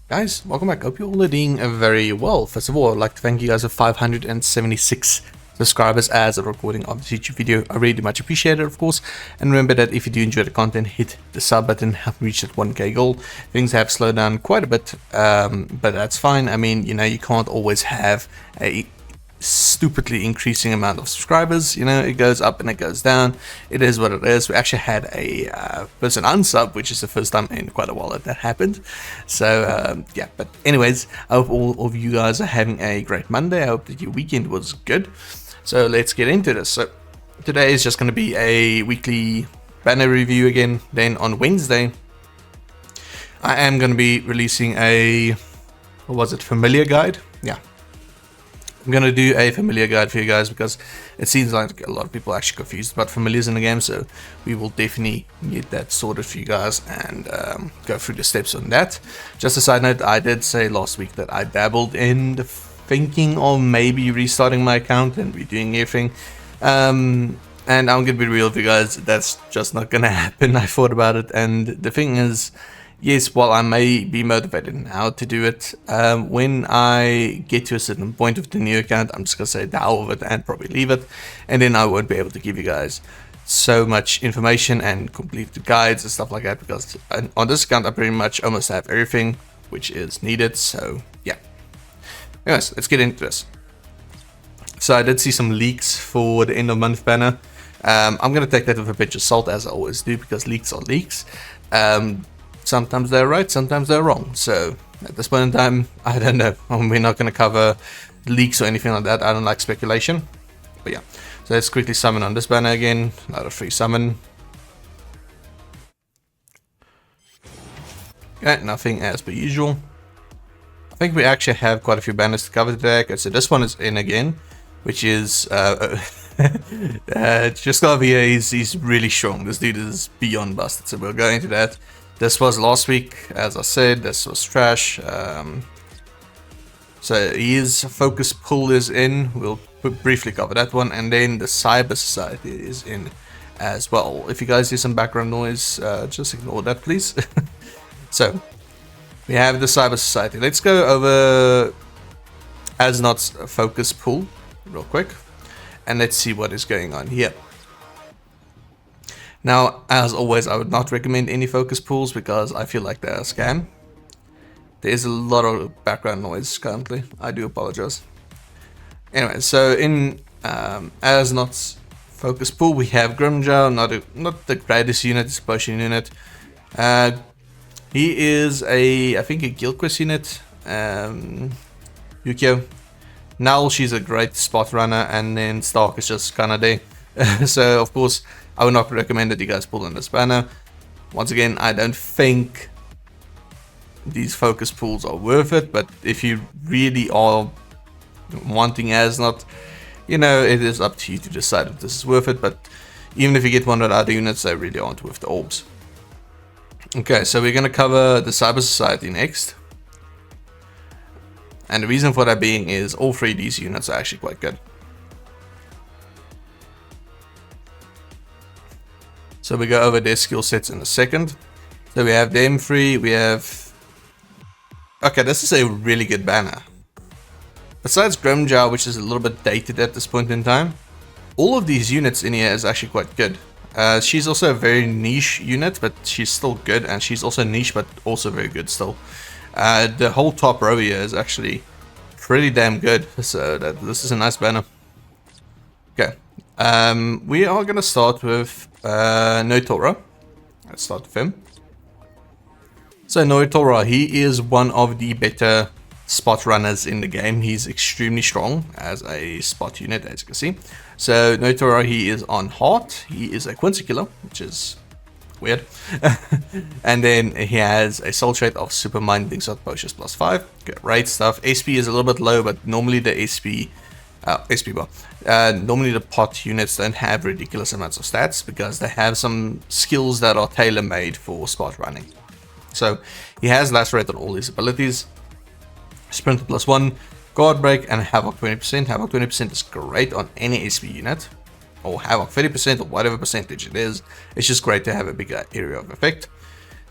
Guys, welcome back. Hope you're all doing very well. First of all, I'd like to thank you guys for 576 subscribers as a recording of this YouTube video. I really do much appreciate it, of course. And remember that if you do enjoy the content, hit the sub button, help me reach that 1k goal. Things have slowed down quite a bit, but that's fine. I mean, you can't always have a stupidly increasing amount of subscribers. It goes up and it goes down. It is what it is. We actually had a person unsub, which is the first time in quite a while that happened. So yeah, but anyways, I hope all of you guys are having a great Monday. I hope that your weekend was good. So let's get into this. So today is just going to be a weekly banner review again. Then on Wednesday I am going to be releasing a, what was it, familiar guide. Yeah, I'm going to do a familiar guide for you guys because it seems like a lot of people are actually confused about familiars in the game, so we will definitely get that sorted for you guys and go through the steps on that. Just a side note, I did say last week that I dabbled in the thinking of maybe restarting my account and redoing everything. And I'm going to be real with you guys, that's just not going to happen. I thought about it, and the thing is, yes, while I may be motivated now to do it, when I get to a certain point with the new account, I'm just going to say the hell with it and probably leave it. And then I won't be able to give you guys so much information and complete the guides and stuff like that, because on this account I pretty much almost have everything which is needed. So yeah. Anyways, let's get into this. So I did see some leaks for the end of month banner. I'm going to take that with a pinch of salt, as I always do, because leaks are leaks. Sometimes they're right, sometimes they're wrong. So at this point in time, I don't know. We're not going to cover leaks or anything like that. I don't like speculation. But yeah, so let's quickly summon on this banner again. Another free summon. Okay, nothing as per usual. I think we actually have quite a few banners to cover today. Okay, so this one is in again, which is Driscoll IS BACK. He's really strong. This dude is beyond busted, so we'll go into that. This was last week, as I said. This was trash. So his focus pull is in. We'll briefly cover that one, and then the Cyber Society is in as well. If you guys hear some background noise, just ignore that, please. So we have the Cyber Society. Let's go over Asnot's focus pull real quick, and let's see what is going on here. Now, as always, I would not recommend any focus pulls because I feel like they're a scam. There is a lot of background noise currently. I do apologize. Anyway, so in Asnot's focus pull, we have Grimjow, not the greatest unit, it's a potion unit. He is I think a guild quest unit. Yukio. Null, she's a great spot runner, and then Stark is just kinda there. So of course, I would not recommend that you guys pull on this banner. Once again, I don't think these focus pulls are worth it, but if you really are wanting Asnot, it is up to you to decide if this is worth it. But even if you get one of the other units, they really aren't worth the orbs. Okay, so we're going to cover the Cyber Society next. And the reason for that being is all three of these units are actually quite good. So we go over their skill sets in a second. So we have them three, we have... Okay, this is a really good banner. Besides Grimjow, which is a little bit dated at this point in time, all of these units in here is actually quite good. She's also a very niche unit, but she's still good, and she's also niche, but also very good still. The whole top row here is actually pretty damn good, so this is a nice banner. Okay, we are going to start with Notora. Let's start with him. So Notora, he is one of the better spot runners in the game. He's extremely strong as a spot unit, as you can see. So Notora, he is on Heart. He is a Quincy killer, which is weird. And then he has a soul trait of super minding shot potions +5. Great stuff. SP is a little bit low, but normally the SP bar. Normally the pot units don't have ridiculous amounts of stats because they have some skills that are tailor-made for spot running. So he has last rate on all his abilities. Sprint +1, guard break, and Havoc 20%. Havoc 20% is great on any SP unit, or Havoc 30% or whatever percentage it is. It's just great to have a bigger area of effect.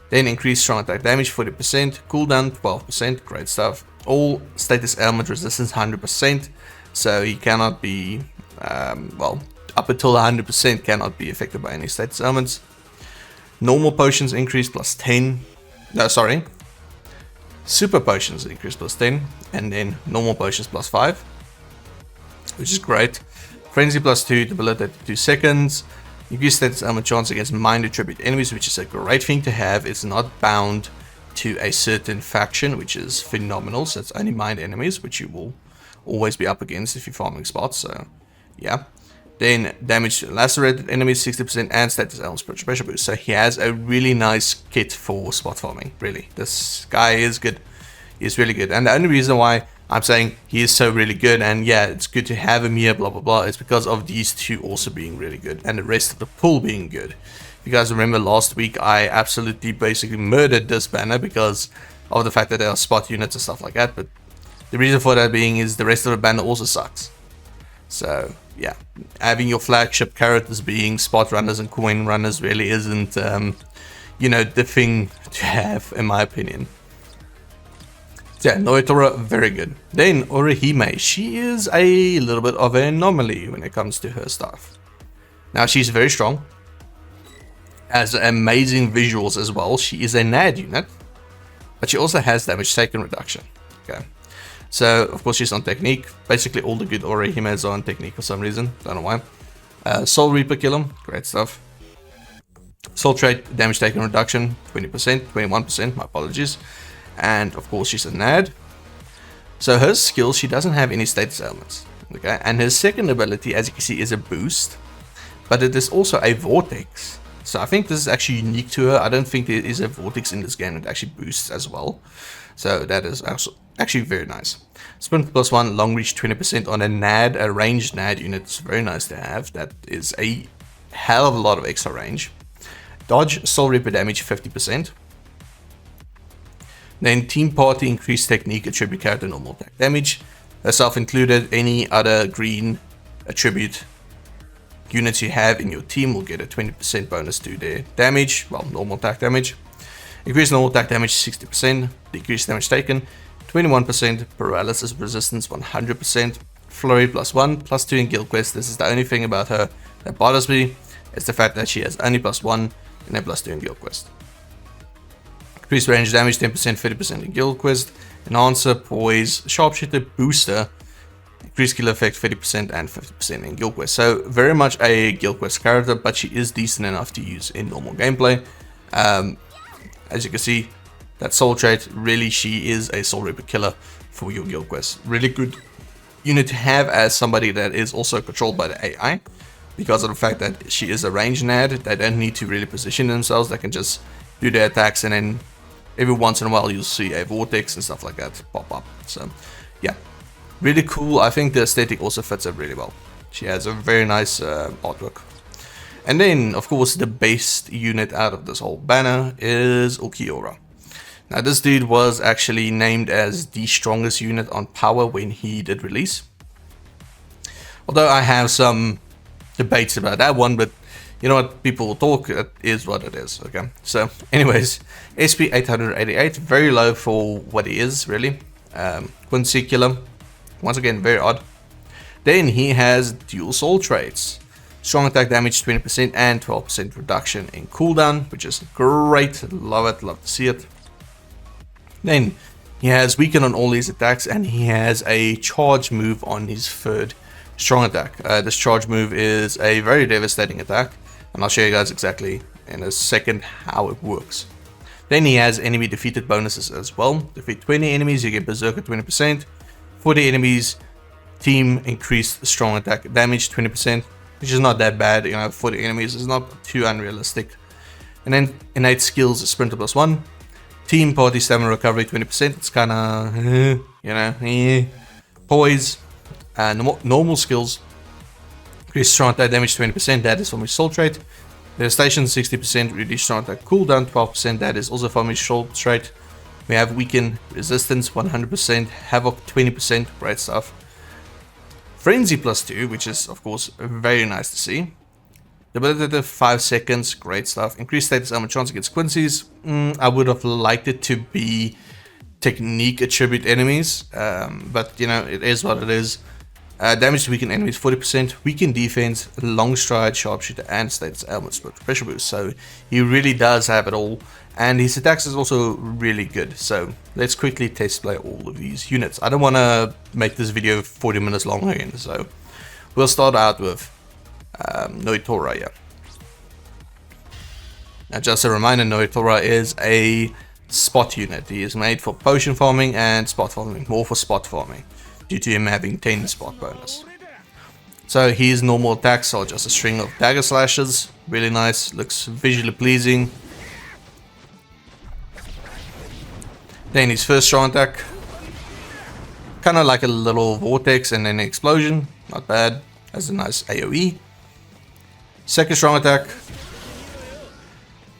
Then increase strong attack damage 40%, cooldown 12%, great stuff. All status element resistance 100%, so he cannot be, well, up until 100% cannot be affected by any status elements. Normal potions increase plus 10, no sorry, super potions increase plus 10, and then normal potions plus 5, which is great. Frenzy plus 2, debilitate 2 seconds. Increase status element chance against mind attribute enemies, which is a great thing to have. It's not bound to a certain faction, which is phenomenal. So it's only mind enemies, which you will always be up against if you're farming spots. So yeah. Then damage to lacerated enemies 60% and status element spiritual pressure boost. So he has a really nice kit for spot farming. Really, this guy is good. He's really good, and the only reason why I'm saying he is so really good, and yeah, it's good to have him here, blah blah blah, it's because of these two also being really good and the rest of the pool being good. If you guys remember last week, I absolutely basically murdered this banner because of the fact that there are spot units and stuff like that, but the reason for that being is the rest of the banner also sucks. So yeah, having your flagship characters being spot runners and coin runners really isn't, you know, the thing to have, in my opinion. Yeah, Noitora, very good. Then Orihime, she is a little bit of an anomaly when it comes to her stuff. Now she's very strong, has amazing visuals as well. She is a NAD unit, but she also has damage taken reduction. Okay, so of course she's on technique. Basically all the good Orihimes are on technique for some reason, don't know why. Soul Reaper kill him, great stuff. Soul trait, damage taken reduction, 20%, 21%, my apologies. And of course she's a NAD. So her skill, she doesn't have any status elements. Okay, and her second ability, as you can see, is a boost, but it is also a vortex. So I think this is actually unique to her. I don't think there is a vortex in this game that actually boosts as well. So that is actually very nice. Sprint plus 1, long reach 20% on a NAD, a ranged NAD unit. It's very nice to have. That is a hell of a lot of extra range. Dodge, Soul Reaper damage 50%. Then Team Party, increased technique, attribute character, normal attack damage. Herself included, any other green attribute units you have in your team will get a 20% bonus to their damage, well, normal attack damage. Increase normal attack damage 60%, decrease damage taken 21%, paralysis resistance 100%, flurry plus 1, plus 2 in guild quest. This is the only thing about her that bothers me. It's the fact that she has only plus 1 and then plus 2 in guild quest. Increased range damage 10%, 30% in guild quest. Enhancer, poise, sharpshooter, booster. Increased skill effect 30% and 50% in guild quest. So very much a guild quest character, but she is decent enough to use in normal gameplay. As you can see, that soul trait, really she is a soul reaper killer for your guild quest. Really good unit to have as somebody that is also controlled by the AI, because of the fact that she is a ranged NAD. They don't need to really position themselves. They can just do their attacks, and then every once in a while you'll see a vortex and stuff like that pop up. So yeah, really cool. I think the aesthetic also fits her really well. She has a very nice artwork. And then of course the best unit out of this whole banner is Ulquiorra. Now this dude was actually named as the strongest unit on power when he did release, although I have some debates about that one, but you know what, people will talk, it is what it is. Okay, so anyways, SP 888, very low for what he is really. Quincy killer, once again very odd. Then he has dual soul traits, strong attack damage 20% and 12% reduction in cooldown, which is great, love it, love to see it. Then he has weaken on all his attacks, and he has a charge move on his third strong attack. This charge move is a very devastating attack, and I'll show you guys exactly in a second how it works. Then he has enemy defeated bonuses as well. Defeat 20 enemies, you get berserker 20%. 40 enemies, team increased strong attack damage 20%, which is not that bad. You know, 40 enemies is not too unrealistic. And then innate skills, sprinter plus 1. Team party stamina recovery 20%. It's kind of, you know, poise. Normal skills, increase strong attack damage 20%. That is from his soul trait. Devastation 60%, reduce strong attack cooldown 12%. That is also from his soul trait. We have weaken resistance 100%, havoc 20%. Great stuff. Frenzy plus 2, which is of course very nice to see. Debilitated 5 seconds, great stuff. Increased status armor chance against Quincy's. I would have liked it to be technique attribute enemies, but you know, it is what it is. Damage to weakened enemies 40%, weakened defense, long stride, sharpshooter, and status ailment split pressure boost. So he really does have it all, and his attacks is also really good. So let's quickly test play all of these units. I don't want to make this video 40 minutes long again, so we'll start out with Noitora here. Now, just a reminder, Noitora is a spot unit. He is made for potion farming and spot farming, more for spot farming, due to him having 10 spot bonus. So his normal attacks are just a string of dagger slashes, really nice, looks visually pleasing. Then his first strong attack, kind of like a little vortex and then an explosion, not bad, has a nice AoE. Second strong attack,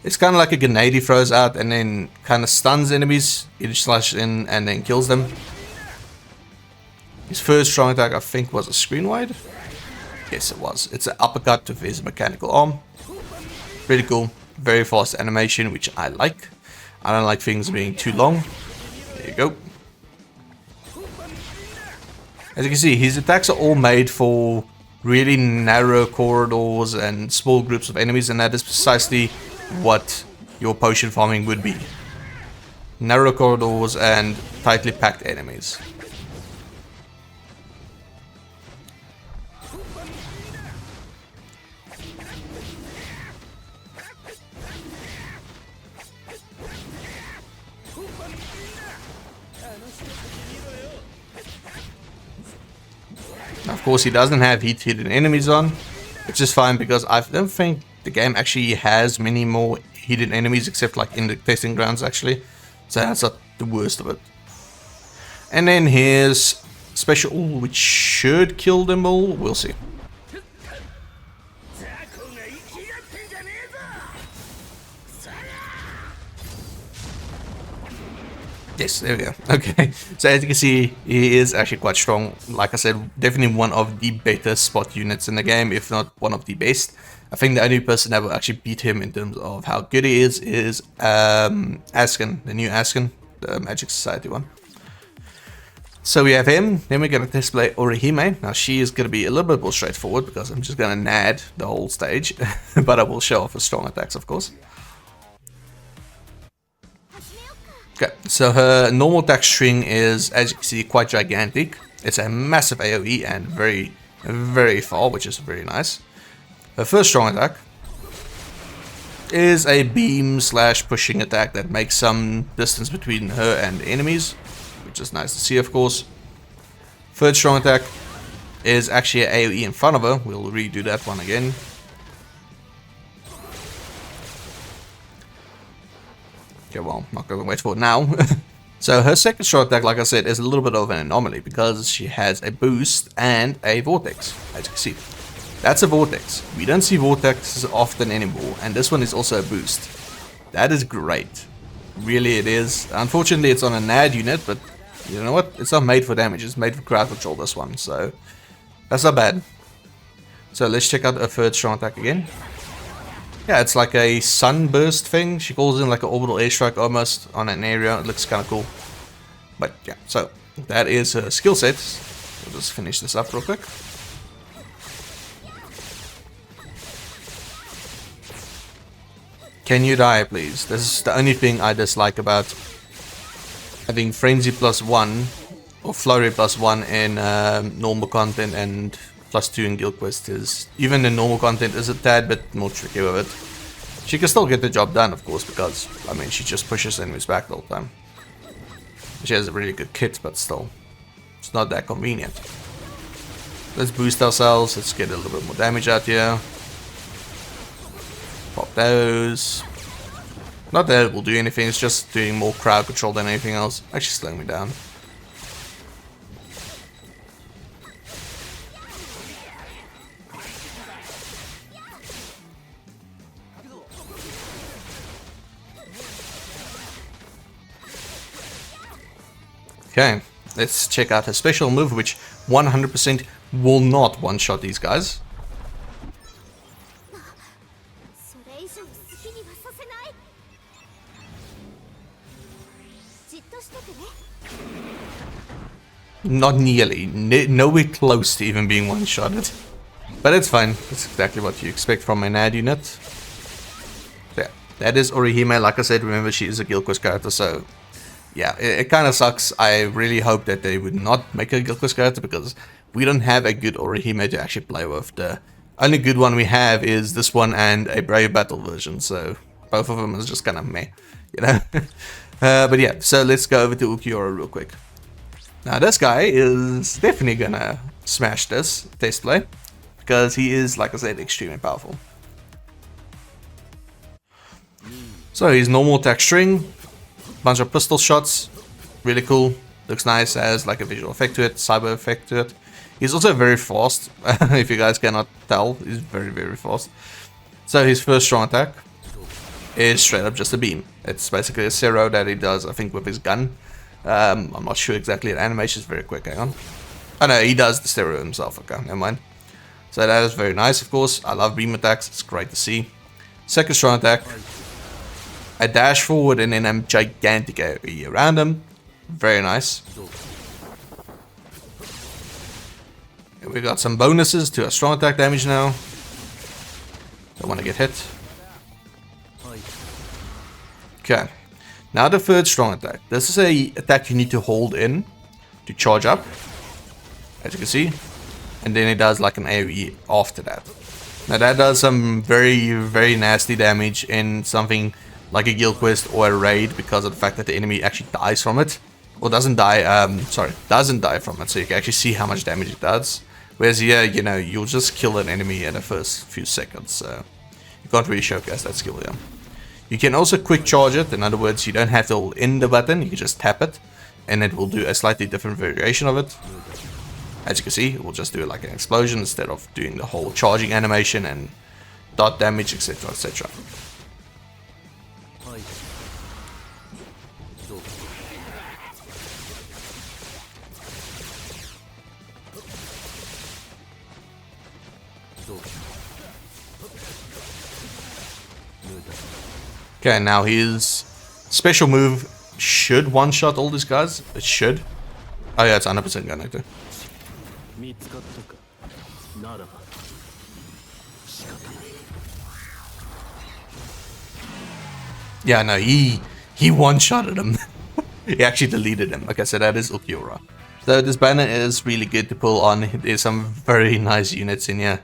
it's kind of like a grenade he throws out and then kind of stuns enemies, each slash in and then kills them. His first strong attack, I think, was a screen wide. Yes, it was. It's an uppercut with his mechanical arm. Pretty cool. Very fast animation, which I like. I don't like things being too long. There you go. As you can see, his attacks are all made for really narrow corridors and small groups of enemies, and that is precisely what your potion farming would be. Narrow corridors and tightly packed enemies. Of course, he doesn't have heat hidden enemies on, which is fine because I don't think the game actually has many more hidden enemies except like in the testing grounds actually. So that's not the worst of it. And then his special, which should kill them all, we'll see. Yes, there we go. Okay, so as you can see, he is actually quite strong. Like I said, definitely one of the better spot units in the game, if not one of the best. I think the only person that will actually beat him in terms of how good he is Asken, the new Asken, the Magic Society one. So we have him. Then we're going to display Orihime. Now she is going to be a little bit more straightforward because I'm just going to nad the whole stage, but I will show off her strong attacks, of course. Okay, so her normal attack string is, as you can see, quite gigantic. It's a massive AoE and very, very far, which is very nice. Her first strong attack is a beam slash pushing attack that makes some distance between her and enemies, which is nice to see, of course. Third strong attack is actually an AoE in front of her. We'll redo that one again. Okay, well, I'm not going to wait for it now. So her second strong attack, like I said, is a little bit of an anomaly because she has a boost and a vortex, as you can see. That's a vortex. We don't see vortexes often anymore, and this one is also a boost. That is great. Really it is. Unfortunately, it's on a NAD unit, but you know what? It's not made for damage. It's made for crowd control, this one, so that's not bad. So let's check out her third strong attack again. Yeah, it's like a sunburst thing. She calls in like an orbital airstrike almost on an area. It looks kind of cool. But yeah, so that is her skill set. We'll just finish this up real quick. Can you die, please? This is the only thing I dislike about having Frenzy +1 or Flurry +1 in normal content and +2 in Guild Quest. Is even the normal content is a tad bit more tricky with it. She can still get the job done, of course, because I mean she just pushes enemies back the whole time. She has a really good kit, but still, it's not that convenient. Let's boost ourselves. Let's get a little bit more damage out here. Pop those. Not that it will do anything, it's just doing more crowd control than anything else. Actually slowing me down. Okay, let's check out her special move, which 100% will not one-shot these guys. Not nearly. Nowhere close to even being one-shotted. But it's fine. It's exactly what you expect from a NAD unit. So yeah, that is Orihime. Like I said, remember she is a Guild Quest character, so yeah, it kind of sucks. I really hope that they would not make a Guild Quest character because we don't have a good Orihime to actually play with. The only good one we have is this one and a Brave Battle version, so both of them is just kind of meh, you know. But yeah, so let's go over to Ukiura real quick. Now this guy is definitely gonna smash this test play because he is, like I said, extremely powerful. So his normal attack string, bunch of pistol shots, really cool, looks nice, has like a visual effect to it, cyber effect to it. He's also very fast, if you guys cannot tell, he's very fast. So his first strong attack is straight up just a beam. It's basically a zero that he does, I think, with his gun. I'm not sure exactly, the animation is very quick, hang on. Oh no, he does the stereo himself, okay, never mind. So that is very nice, of course. I love beam attacks, it's great to see. Second strong attack, a dash forward and then a gigantic AoE around him. Very nice. And we got some bonuses to our strong attack damage now. Don't want to get hit. Okay. Now the third strong attack. This is a attack you need to hold in to charge up, as you can see. And then it does like an AoE after that. Now that does some very nasty damage in something like a guild quest or a raid because of the fact that the enemy actually dies from it. Or doesn't die, doesn't die from it, so you can actually see how much damage it does. Whereas here, you know, you'll just kill an enemy in the first few seconds, so you can't really showcase that skill here. You can also quick charge it, in other words, you don't have to hold in the button, you can just tap it, and it will do a slightly different variation of it. As you can see, it will just do like an explosion instead of doing the whole charging animation and dot damage, etc, etc. Okay, now his special move should one-shot all these guys. It should. Oh yeah, it's 100% gonna do. Yeah, no, he one-shotted him. He actually deleted him. Like I said, that is Ukiura. So this banner is really good to pull on. There's some very nice units in here.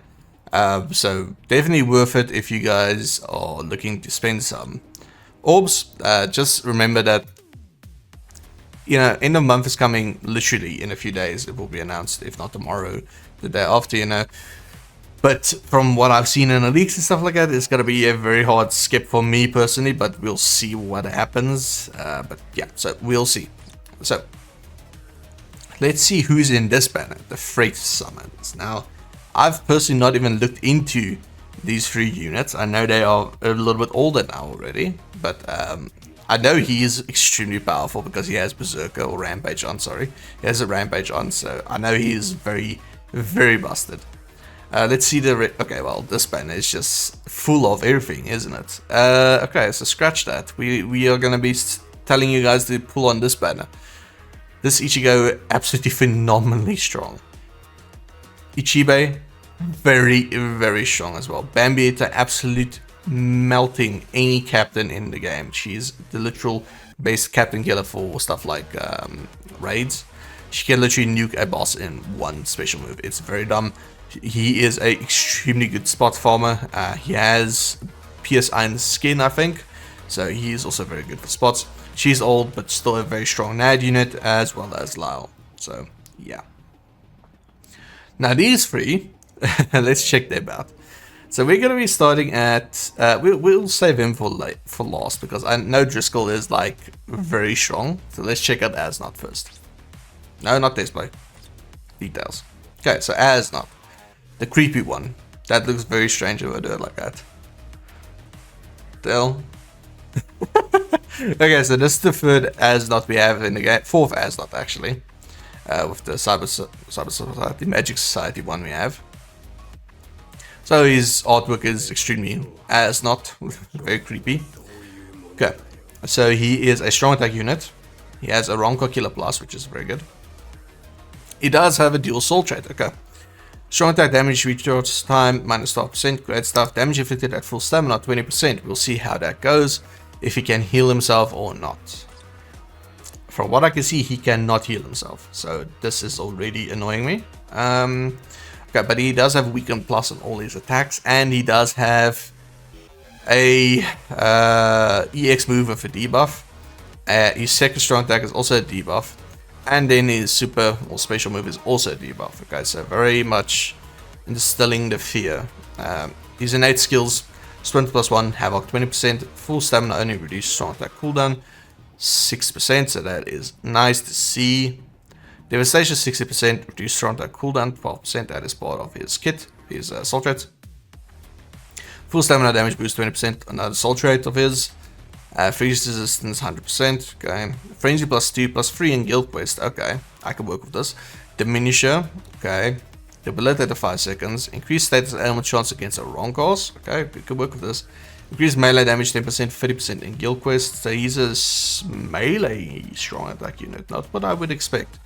So definitely worth it if you guys are looking to spend some orbs. Just remember that, you know, end of month is coming literally in a few days. It will be announced, if not tomorrow, the day after, you know. But from what I've seen in the leaks and stuff like that, it's gonna be a very hard skip for me personally, but we'll see what happens. But yeah, so we'll see. So let's see who's in this banner, the Freight Summons. Now, I've personally not even looked into these three units. I know they are a little bit older now already, but I know he is extremely powerful because he has Berserker or Rampage on, sorry. He has a Rampage on, so I know he is very busted. Let's see the... Okay, well, this banner is just full of everything, isn't it? Okay, so scratch that. We are going to be telling you guys to pull on this banner. This Ichigo, absolutely phenomenally strong. Ichibe, very strong as well. Bambieta, absolute melting any captain in the game. She's the literal best captain killer for stuff like raids. She can literally nuke a boss in one special move. It's very dumb. He is a extremely good spot farmer. He has PS1 skin, I think, so he is also very good for spots. She's old, but still a very strong NAD unit, as well as Lyle. So, yeah. Now these three, let's check them out. So we're going to be starting at, we'll save him for last, because I know Driscoll is like very strong. So let's check out Asnot first. No, not display. Details. Okay, so Asnot. The creepy one. That looks very strange if I do it like that. Still. Okay, so this is the third Asnot we have in the game. Fourth Asnot, actually. With the Cyber Society, Magic Society one we have. So his artwork is extremely Asnot. Very creepy. Okay, so he is a strong attack unit. He has a Ronco Killer Plus, which is very good. He does have a dual soul trait. Okay. Strong attack damage, recharge time, minus 12%. Great stuff. Damage inflicted at full stamina, 20%. We'll see how that goes. If he can heal himself or not. From what I can see, he cannot heal himself. So this is already annoying me. Okay, but he does have weaken plus on all his attacks. And he does have a EX mover for debuff. His second strong attack is also a debuff. And then his super or special move is also a debuff. Okay, so very much instilling the fear. His innate skills, sprint plus 1, havoc 20%, full stamina only reduced strong attack cooldown 6%, so that is nice to see. Devastation 60%, reduced strong attack cooldown 12%, that is part of his kit, his soul trait. Full stamina damage boost 20%, another soul trait of his. Freeze resistance 100%, okay. Frenzy plus 2 plus 3 in guild quest, okay. I can work with this. Diminisher, okay. Debilitated 5 seconds. Increased status and ailment chance against a wrong cause, okay. We can work with this. Increased melee damage 10%, 30% in guild quest. So he's a melee strong attack unit, not what I would expect.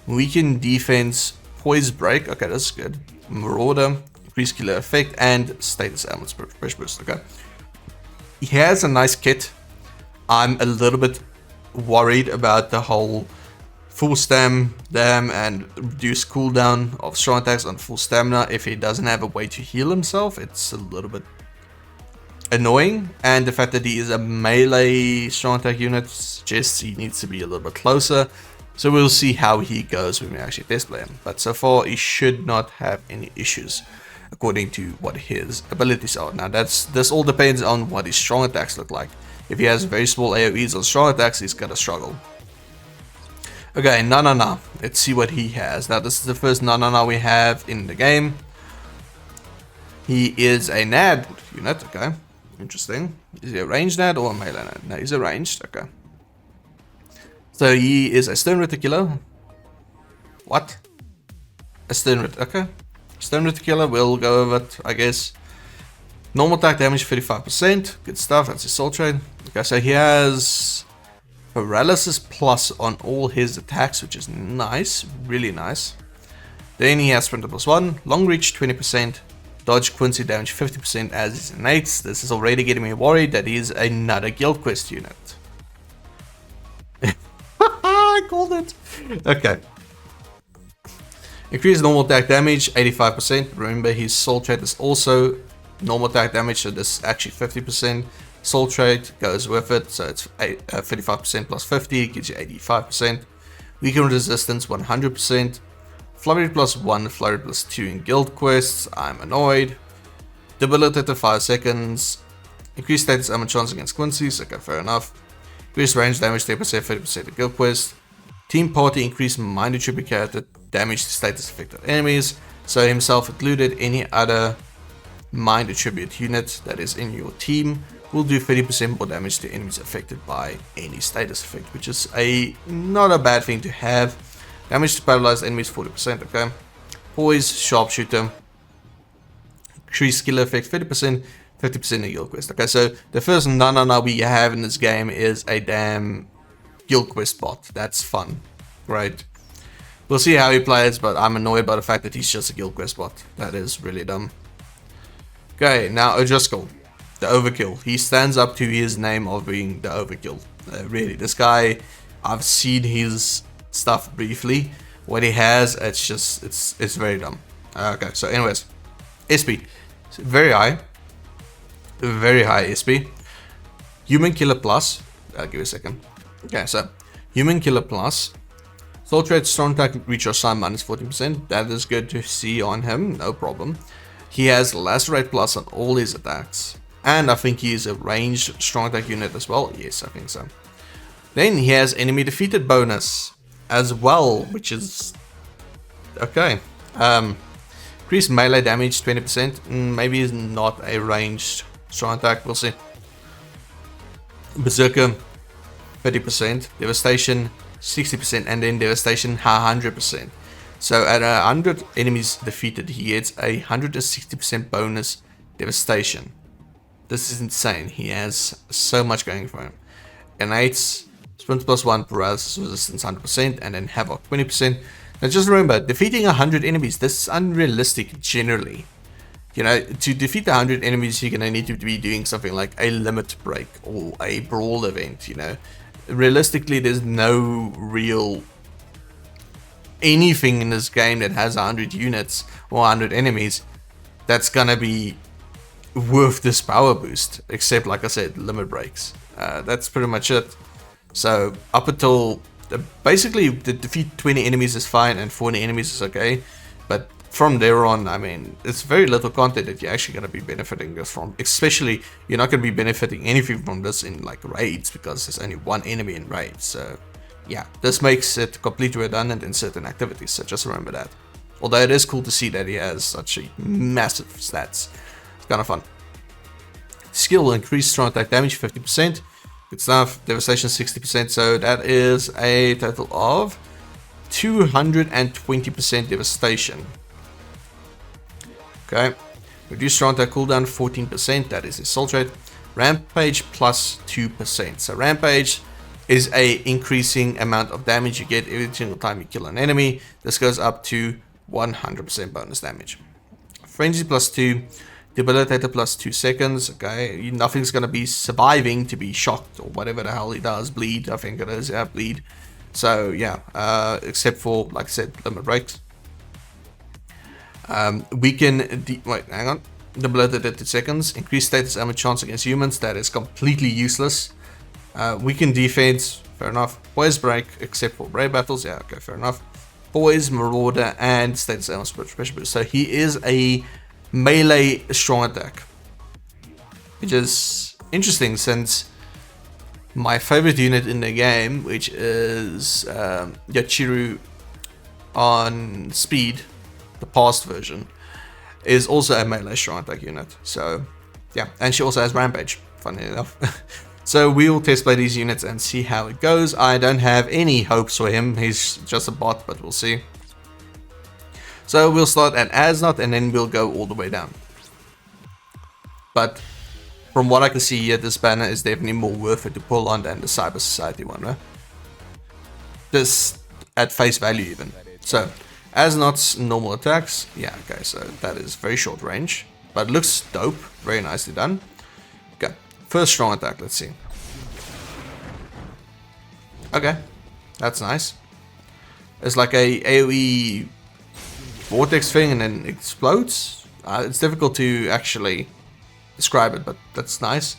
Weaken defense, poise break, okay, that's good. Marauder, increased killer effect, and status ailment pressure boost, okay. He has a nice kit. I'm a little bit worried about the whole full stam dam and reduced cooldown of strong attacks on full stamina. If he doesn't have a way to heal himself, it's a little bit annoying. And the fact that he is a melee strong attack unit suggests he needs to be a little bit closer. So we'll see how he goes when we actually test play him. But so far he should not have any issues according to what his abilities are. Now this all depends on what his strong attacks look like. If he has very small AoEs on strong attacks, he's gonna struggle. Okay, Na. Let's see what he has. Now this is the first Na we have in the game. He is a NAD unit, okay. Interesting. Is he a ranged NAD or a melee NAD? No, he's a ranged, okay. So he is a Stone Reticular. What? A Stone Ret, okay. Stone Reticular, we'll go over it, I guess. Normal attack damage 35%. Good stuff, that's his soul trait. Okay, so he has paralysis plus on all his attacks, which is nice, really nice. Then he has sprinter plus 1, long reach 20%, dodge Quincy damage 50% as his innates. This is already getting me worried that he's another guild quest unit. I called it. Okay. Increased normal attack damage 85%. Remember his soul trait is also normal attack damage, so this is actually 50%. Soul trait goes with it, so it's 35% plus 50 gives you 85%. Weaken resistance 100%. Flurry plus 1, flurry plus 2 in guild quests. I'm annoyed. Debilitated 5 seconds. Increased status armor chance against Quincy's. Okay, fair enough. Increased range damage 10%, 30% in guild quest. Team party increased mind attribute character damage to status affected enemies. So himself included, any other mind attribute unit that is in your team will do 30% more damage to enemies affected by any status effect, which is not a bad thing to have. Damage to paralyzed enemies 40%, okay. Poise, sharpshooter, increased skill effect 30%, 50% in guild quest. Okay, so the first Na we have in this game is a damn guild quest bot. That's fun, right? We'll see how he plays, but I'm annoyed by the fact that he's just a guild quest bot. That is really dumb. Okay, now Driscoll, the Overkill. He stands up to his name of being the Overkill. Really, this guy, I've seen his stuff briefly. What he has, it's very dumb. Okay, so anyways, SP, very high SP. Human Killer Plus. I'll give you a second. Okay, so Human Killer Plus. Soul trait, strong attack, recharge time minus 14%. That is good to see on him, no problem. He has Lacerate Plus on all his attacks. And I think he is a ranged strong attack unit as well. Yes, I think so. Then he has enemy defeated bonus as well, which is okay. Increased melee damage 20%. Maybe he's not a ranged strong attack, we'll see. Berserker 30%, devastation 60%, and then devastation 100%. So at 100 enemies defeated, he gets a 160% bonus devastation. This is insane. He has so much going for him. Innates, Sprint plus 1, paralysis resistance 100%, and then havoc 20%. Now just remember, defeating 100 enemies, this is unrealistic generally. You know, to defeat 100 enemies, you're gonna need to be doing something like a limit break or a brawl event, you know. Realistically, there's no real anything in this game that has 100 units or 100 enemies that's gonna be worth this power boost, except, like I said, limit breaks. That's pretty much it. So up until basically the defeat 20 enemies is fine and 40 enemies is okay, but from there on, I mean, it's very little content that you're actually going to be benefiting this from. Especially, you're not going to be benefiting anything from this in like raids, because there's only one enemy in raids. So yeah, this makes it completely redundant in certain activities, so just remember that. Although it is cool to see that he has such a massive stats. It's kind of fun. Skill will increase strong attack damage 50%. Good stuff. Devastation 60%. So that is a total of 220% devastation. Okay. Reduce strong attack cooldown 14%. That is assault rate. Rampage plus 2%. So Rampage is a increasing amount of damage you get every single time you kill an enemy. This goes up to 100% bonus damage. Frenzy plus 2. Debilitator plus 2 seconds. Okay, nothing's gonna be surviving to be shocked or whatever the hell he does. Bleed, I think it is. Yeah, bleed. So yeah, except for, like I said, limit breaks. We can wait, hang on. Debilitator 2 seconds. Increase status armor chance against humans. That is completely useless. We can defense. Fair enough. Poise break, except for raid battles. Yeah, okay, fair enough. Poise, marauder, and status armor special boost. So he is a melee strong attack, which is interesting since my favorite unit in the game, which is Yachiru on speed, the past version, is also a melee strong attack unit. So yeah, and she also has rampage, funny enough. So we will test play these units and see how it goes. I don't have any hopes for him. He's just a bot, but we'll see. So we'll start at Asnot and then we'll go all the way down. But from what I can see here, this banner is definitely more worth it to pull on than the Cyber Society one, right? This at face value even. So Asnot's normal attacks, yeah, okay, so that is very short range, but looks dope, very nicely done. Okay, first strong attack, let's see. Okay, that's nice. It's like a AoE vortex thing and then explodes. It's difficult to actually describe it, but that's nice.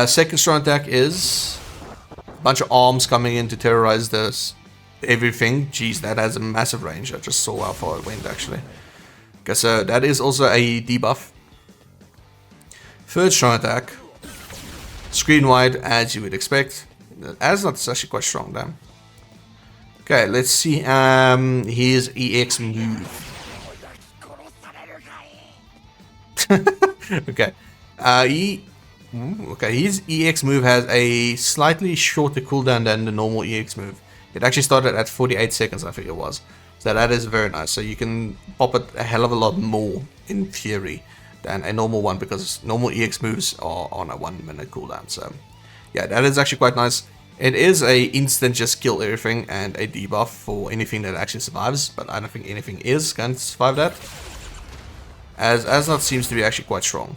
Second strong attack is a bunch of arms coming in to terrorize this everything. Jeez, that has a massive range. I just saw how far it went actually. Okay, so that is also a debuff. Third strong attack, screen wide as you would expect. As not actually quite strong, damn. Okay, let's see his EX move. Okay. His EX move has a slightly shorter cooldown than the normal EX move. It actually started at 48 seconds, I think it was. So that is very nice. So you can pop it a hell of a lot more, in theory, than a normal one, because normal EX moves are on a 1 minute cooldown. So yeah, that is actually quite nice. It is a instant just kill everything and a debuff for anything that actually survives, but I don't think anything is going to survive that. As Asnot seems to be actually quite strong.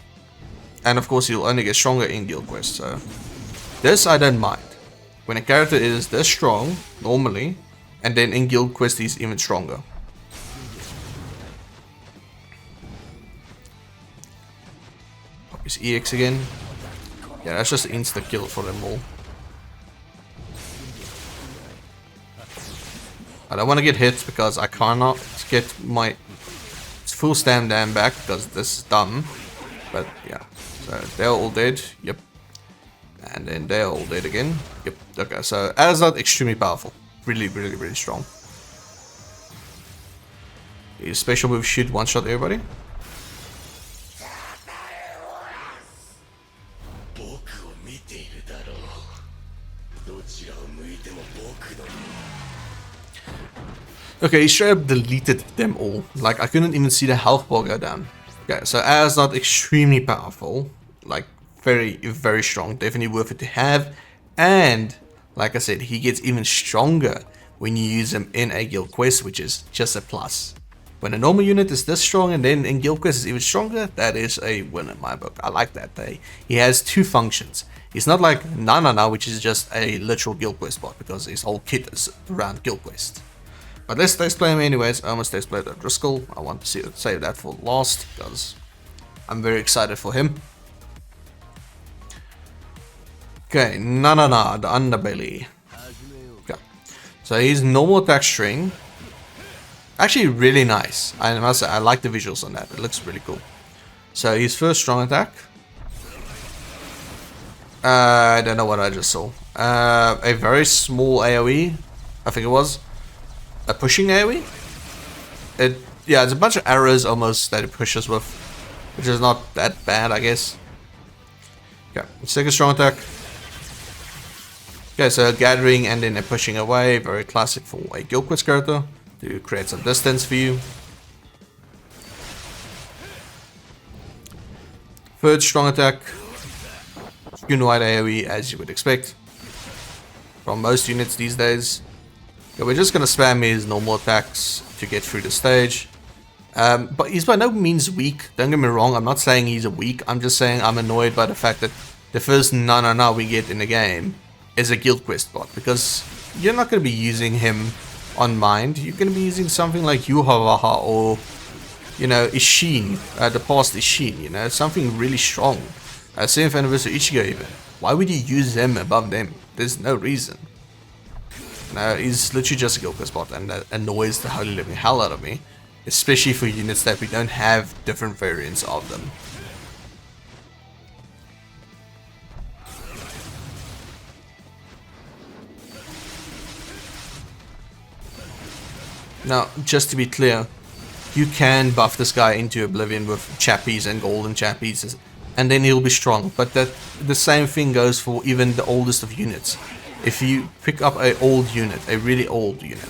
And of course he'll only get stronger in Guild Quest, so this I don't mind. When a character is this strong, normally, and then in Guild Quest he's even stronger. Pop his EX again. Yeah, that's just an instant kill for them all. I don't want to get hit because I cannot get my full stand down back because this is dumb. But yeah, so they're all dead. Yep. And then they're all dead again. Yep. Okay, so Asnot extremely powerful. Really, really, really strong. His special move should one-shot everybody. Okay, he straight up deleted them all. Like, I couldn't even see the health bar go down. Okay, so Asnot extremely powerful. Like, very, very strong. Definitely worth it to have. And like I said, he gets even stronger when you use him in a guild quest, which is just a plus. When a normal unit is this strong and then in guild quest is even stronger, that is a win in my book. I like that. He has two functions. He's not like Nanana, which is just a literal guild quest bot, because his whole kit is around guild quest. But let's play him anyways. I almost play Driscoll. I want to save that for last because I'm very excited for him. Okay, Nanana, the underbelly. Okay. So he's normal attack string. Actually really nice. I must say, I like the visuals on that. It looks really cool. So his first strong attack. I don't know what I just saw. A very small AoE. I think it was. A pushing AoE? Yeah, it's a bunch of arrows almost that it pushes with. Which is not that bad, I guess. Okay, second strong attack. Okay, so gathering and then a pushing away. Very classic for a guild quest character. To create some distance for you. Third strong attack. Wide AoE, as you would expect from most units these days. Okay, we're just going to spam his normal attacks to get through the stage. But he's by no means weak. Don't get me wrong, I'm not saying he's weak. I'm just saying I'm annoyed by the fact that the first no we get in the game is a guild quest bot. Because you're not going to be using him on mind. You're going to be using something like Yuhavaha or, you know, Ishin. The past Ishin, you know, something really strong. 7th anniversary Ichigo even. Why would you use him above them? There's no reason. No, he's literally just a guild quest bot, and that annoys the holy living hell out of me. Especially for units that we don't have different variants of them. Now, just to be clear, you can buff this guy into oblivion with chappies and golden chappies, and then he'll be strong. But the same thing goes for even the oldest of units. If you pick up a old unit, a really old unit,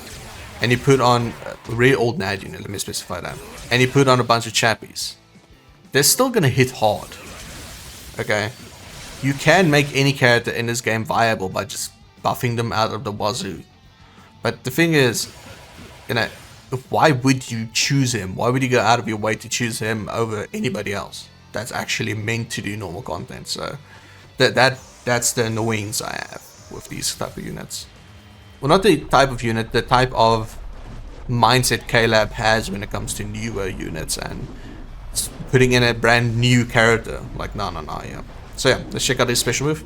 and you put on a really old NAD unit, let me specify that, and you put on a bunch of chappies, they're still gonna hit hard. Okay? You can make any character in this game viable by just buffing them out of the wazoo. But the thing is, you know, why would you choose him? Why would you go out of your way to choose him over anybody else that's actually meant to do normal content? So that's the annoyance I have with these type of units. Well, not the type of unit, the type of mindset K-Lab has when it comes to newer units and putting in a brand new character like Nanana, yeah. So yeah, let's check out his special move.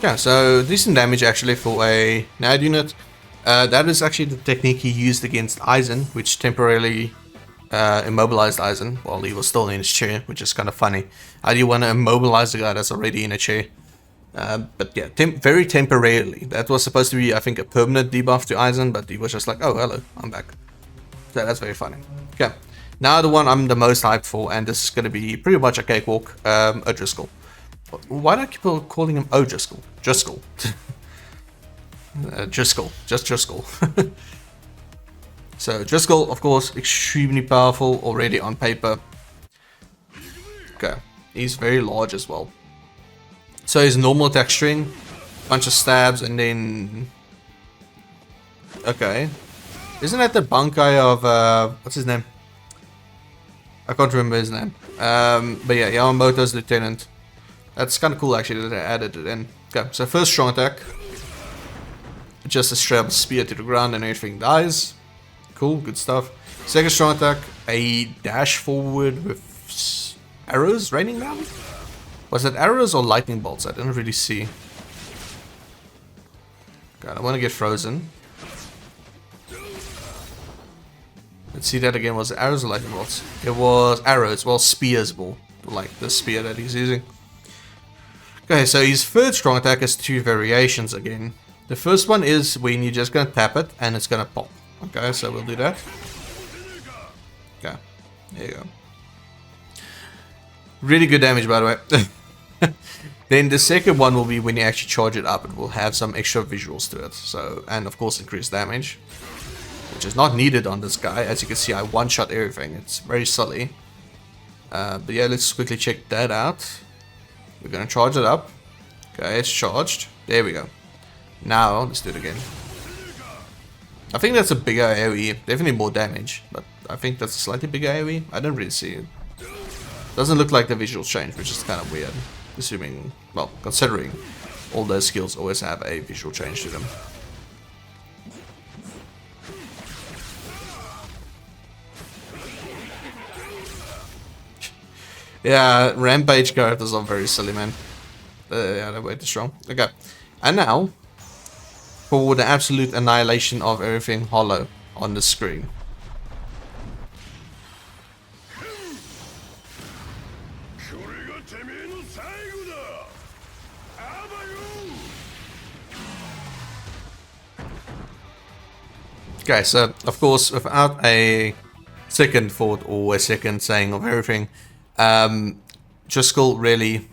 Yeah, so decent damage actually for a NAD unit. That is actually the technique he used against Aizen, which temporarily immobilized Aizen while he was still in his chair, which is kind of funny. How do you want to immobilize a guy that's already in a chair? But yeah, very temporarily. That was supposed to be, I think, a permanent debuff to Aizen, but he was just like, oh, hello, I'm back. So that's very funny. Okay, now the one I'm the most hyped for, and this is going to be pretty much a cakewalk, Driscoll. Why do I keep calling him Driscoll? Driscoll. Driscoll. Just Driscoll. So Driscoll, of course, extremely powerful already on paper. Okay. He's very large as well. So his normal attack string, bunch of stabs, and then... Okay. Isn't that the Bankai of... what's his name? I can't remember his name. But yeah, Yamamoto's lieutenant. That's kind of cool actually that I added it in. Okay, so first strong attack. Just a straight up spear to the ground and everything dies. Cool, good stuff. Second strong attack, a dash forward with arrows raining down? Was it arrows or lightning bolts? I didn't really see. God, I want to get frozen. Let's see that again. Was it arrows or lightning bolts? It was arrows. Well, spears, like the spear that he's using. Okay, so his third strong attack is two variations again. The first one is when you're just gonna tap it and it's gonna pop. Okay, so we'll do that. Okay, there you go. Really good damage, by the way. Then the second one will be when you actually charge it up. It will have some extra visuals to it. So, and of course increased damage. which is not needed on this guy. As you can see, I one-shot everything. It's very silly. But yeah, let's quickly check that out. We're gonna charge it up. Okay, it's charged. There we go. Now, let's do it again. I think that's a bigger AoE. Definitely more damage, but I think that's a slightly bigger AoE. I don't really see it. Doesn't look like the visuals change, which is kind of weird. Assuming, well, considering all those skills always have a visual change to them. Yeah, Rampage characters are very silly, man. Yeah, they're way too strong. Okay, and now for the absolute annihilation of everything hollow on the screen. Okay, so of course, without a second thought or a second saying of everything, Driscoll really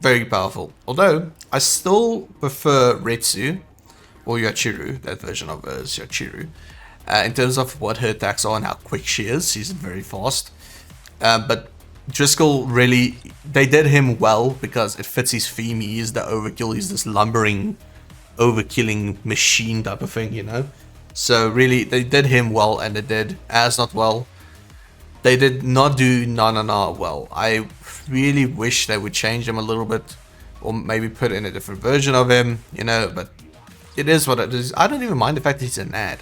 very powerful. Although I still prefer Retsu or Yachiru, that version of her is Yachiru, in terms of what her attacks are and how quick she is. She's very fast. But Driscoll really, they did him well because it fits his theme. He is the overkill. He's this lumbering, overkilling machine type of thing, you know. So really, they did him well, and they did As not well. They did not do Nana well. I really wish they would change him a little bit, or maybe put in a different version of him, you know. But it is what it is. I don't even mind the fact that he's an ad,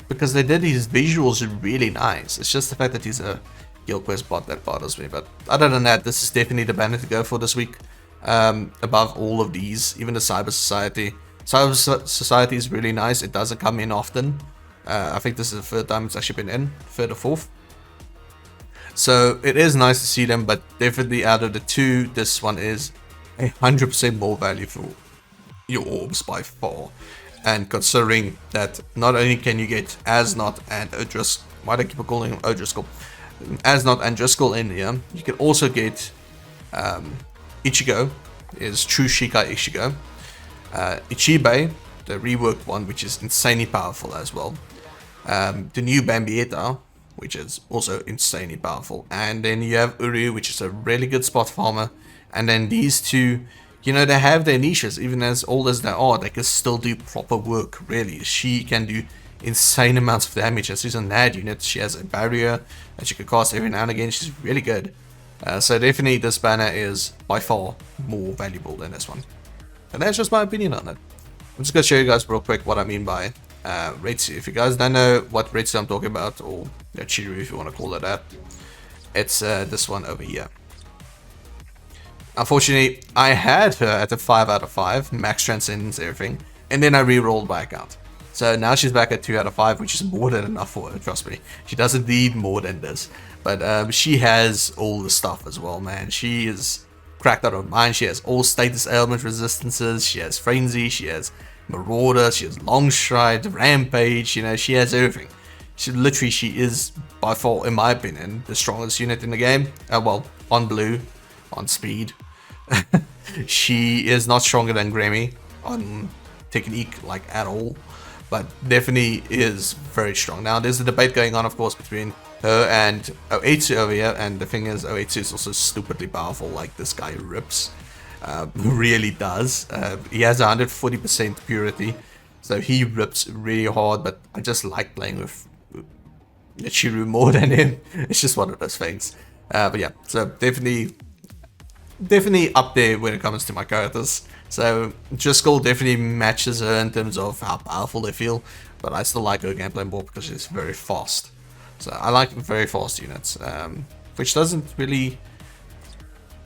because they did his visuals really nice. It's just the fact that he's a Guild Quest bot that bothers me. But other than that, this is definitely the banner to go for this week. Above all of these, even the Cyber Society. Cyber Society is really nice. It doesn't come in often. I think this is the third time it's actually been in, third or fourth. So it is nice to see them, but definitely out of the two, this one is 100% more value for your orbs by far. And considering that not only can you get Asnot and Driscoll, why do I keep calling him Driscoll? Asnot and Driscoll in here, you can also get Ichigo, is True Shikai Ichigo. Ichibe, the reworked one, which is insanely powerful as well. The new Bambietta, which is also insanely powerful. And then you have Uru, which is a really good spot farmer. And then these two, you know, they have their niches. Even as old as they are, they can still do proper work, really. She can do insane amounts of damage. And she's a NAD unit. She has a barrier that she can cast every now and again. She's really good. So definitely this banner is by far more valuable than this one. And that's just my opinion on it. I'm just going to show you guys real quick what I mean by Retsu. If you guys don't know what Retsu I'm talking about, or Chiru if you want to call it that, it's this one over here. Unfortunately, I had her at a 5 out of 5, max transcendence, everything, and then I re-rolled my account. So now she's back at 2 out of 5, which is more than enough for her, trust me. She doesn't need more than this. But she has all the stuff as well, man. She is cracked out of mind. She has all status element resistances, she has frenzy, she has marauder, she has long stride, rampage, you know, she has everything. She is by far, in my opinion, the strongest unit in the game. Well, on blue, on speed. She is not stronger than Grammy on technique, like, at all, but definitely is very strong. Now there's a debate going on, of course, between her and Oetsu over here, and the thing is, Oetsu is also stupidly powerful. Like, this guy rips, really does. He has 140% purity, so he rips really hard. But I just like playing with Chiru more than him. It's just one of those things. But yeah, so definitely up there when it comes to my characters. So Driscoll definitely matches her in terms of how powerful they feel, but I still like her gameplay more because she's very fast. So I like very fast units, which doesn't really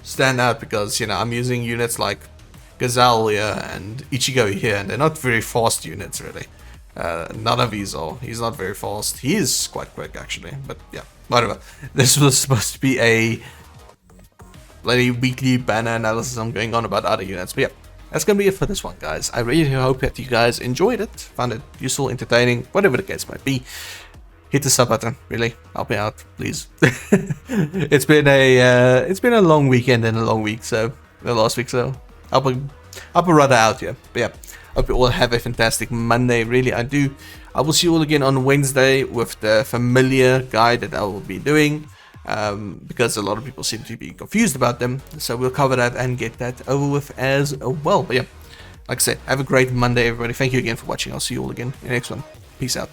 stand out because, you know, I'm using units like Gazelle here and Ichigo here, and they're not very fast units, really. None of these are. He's not very fast. He is quite quick, actually, but yeah, whatever. This was supposed to be a bloody weekly banner analysis I'm going on about other units, but yeah, that's gonna be it for this one, guys. I really hope that you guys enjoyed it, found it useful, entertaining, whatever the case might be. Hit the sub button, really, help me out, please. It's been a long weekend and a long week, so the last week, so I'll be rather out here. But yeah, hope you all have a fantastic Monday. Really, I do I will see you all again on Wednesday with the familiar guide that I will be doing, because a lot of people seem to be confused about them. So we'll cover that and get that over with as well. But yeah, like I said, have a great Monday, everybody. Thank you again for watching. I'll see you all again in the next one. Peace out.